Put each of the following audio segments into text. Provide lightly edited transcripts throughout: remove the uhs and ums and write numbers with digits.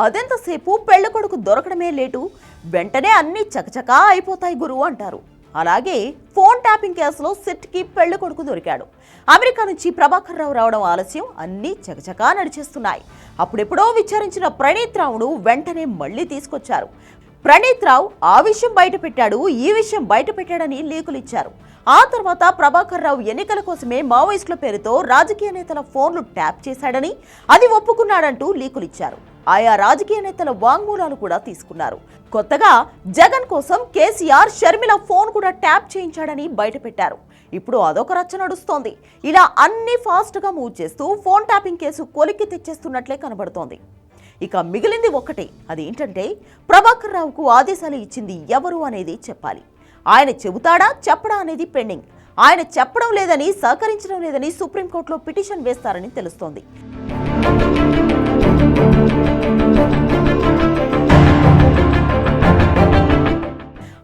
అదెంతసేపు పెళ్ళికొడుకు దొరకడమే లేటు, వెంటనే అన్ని చకచకా అయిపోతాయి గురు అంటారు. అలాగే ఫోన్ ట్యాపింగ్ కేసులో సిట్కి పెళ్ళికొడుకు దొరికాడు. అమెరికా నుంచి ప్రభాకర్ రావు రావడం ఆలస్యం, అన్నీ చకచకా నడిచేస్తున్నాయి. అప్పుడెప్పుడో విచారించిన ప్రణీత్ రావును వెంటనే మళ్లీ తీసుకొచ్చారు. ప్రణీత్ రావు ఆ విషయం బయట పెట్టాడు, ఈ విషయం బయట పెట్టాడని లీకులు ఇచ్చారు. ఆ తర్వాత ప్రభాకర్ రావు ఎన్నికల కోసమే మావోయిస్టుల పేరుతో రాజకీయ నేతల ఫోన్లు ట్యాప్ చేశాడని, అది ఒప్పుకున్నాడంటూ లీకులు ఇచ్చారు. ఆయా రాజకీయ నేతల వాంగ్మూలాలు కూడా తీసుకున్నారు. కొత్తగా జగన్ కోసం కేసీఆర్, షర్మిల ఫోన్ కూడా ట్యాప్ చేయించాడని బయటపెట్టారు. ఇప్పుడు అదొక రచ్చ నడుస్తోంది. ఇలా అన్ని ఫాస్ట్గా మూవ్ చేస్తూ ఫోన్ ట్యాపింగ్ కేసు కొలిక్కి తెచ్చేస్తున్నట్లే కనబడుతోంది. ఇక మిగిలింది ఒక్కటే, అదేంటంటే ప్రభాకర్ రావుకు ఆదేశాలు ఇచ్చింది ఎవరు అనేది చెప్పాలి. ఆయన చెబుతాడా చెప్పడా అనేది పెండింగ్. ఆయన చెప్పడం లేదని, సహకరించడం లేదని సుప్రీంకోర్టులో పిటిషన్ వేస్తారని తెలుస్తోంది.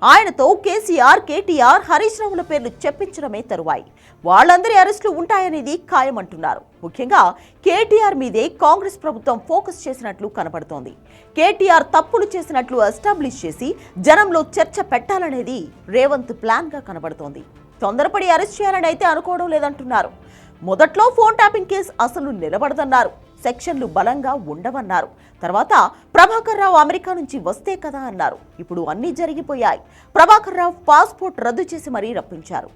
ఆయనతో కేసీఆర్, కేటీఆర్, హరీష్ రావుల పేర్లు చెప్పించడమే తరువాయి. వాళ్ళందరి అరెస్టులు ఉంటాయనేది ఖాయమంటున్నారు. ముఖ్యంగా కేటీఆర్ మీదే కాంగ్రెస్ ప్రభుత్వం ఫోకస్ చేసినట్లు కనపడుతోంది. కేటీఆర్ తప్పులు చేసినట్లు ఎస్టాబ్లిష్ చేసి జనంలో చర్చ పెట్టాలనేది రేవంత్ ప్లాన్ గా కనబడుతోంది. తొందరపడి అరెస్ట్ చేయాలని అయితే అనుకోవడం లేదంటున్నారు. మొదట్లో ఫోన్ ట్యాపింగ్ కేసు అసలు నిలబడదన్నారు. సెక్షన్లు బలంగా ఉండవన్నారు. తర్వాత ప్రభాకర్ రావు అమెరికా నుంచి వస్తే కదా అన్నారు. ఇప్పుడు అన్నీ జరిగిపోయాయి. ప్రభాకర్ రావు పాస్పోర్ట్ రద్దు చేసి మరీ రప్పించారు.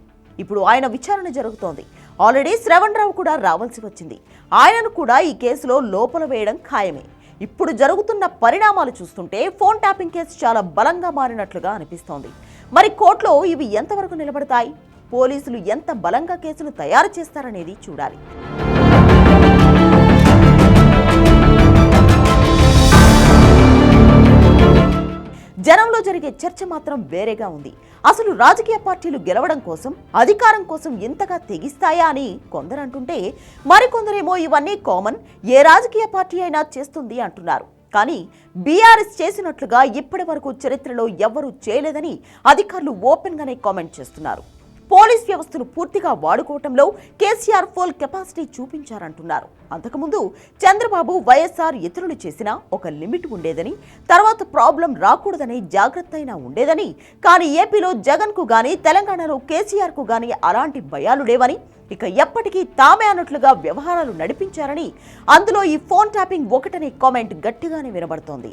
ఇప్పుడు ఆయన విచారణ జరుగుతోంది. ఆల్రెడీ శ్రవణ్ రావు కూడా రావాల్సి వచ్చింది. ఆయనను కూడా ఈ కేసులో లోపల వేయడం ఖాయమే. ఇప్పుడు జరుగుతున్న పరిణామాలు చూస్తుంటే ఫోన్ ట్యాపింగ్ కేసు చాలా బలంగా మారినట్లుగా అనిపిస్తోంది. మరి కోర్టులో ఇవి ఎంతవరకు నిలబడతాయి? పోలీసులు ఎంత బలంగా కేసును తయారు చేస్తారనేది చూడాలి. జనంలో జరిగే చర్చ మాత్రం వేరేగా ఉంది. అసలు రాజకీయ పార్టీలు గెలవడం కోసం, అధికారం కోసం ఇంతగా తెగిస్తాయా అని కొందరు అంటుంటే, మరికొందరేమో ఇవన్నీ కామన్, ఏ రాజకీయ పార్టీ అయినా చేస్తుంది అంటున్నారు. కానీ బీఆర్ఎస్ చేసినట్లుగా ఇప్పటి వరకు చరిత్రలో ఎవ్వరూ చేయలేదని అధికారులు ఓపెన్ గానే కామెంట్ చేస్తున్నారు. పోలీస్ వ్యవస్థను పూర్తిగా వాడుకోవటంలో కేసీఆర్ ఫుల్ కెపాసిటీ చూపించారంటున్నారు. అంతకుముందు చంద్రబాబు, వైఎస్ఆర్ ఇతరులు చేసినా ఒక లిమిట్ ఉండేదని, తర్వాత ప్రాబ్లం రాకూడదనే జాగ్రత్త అయినా ఉండేదని, కానీ ఏపీలో జగన్ కు గానీ, తెలంగాణలో కేసీఆర్ కు గానీ అలాంటి భయాలు లేవని, ఇక ఎప్పటికీ తామే అన్నట్లుగా వ్యవహారాలు నడిపించారని, అందులో ఈ ఫోన్ ట్యాపింగ్ ఒకటనే కామెంట్ గట్టిగానే వినబడుతోంది.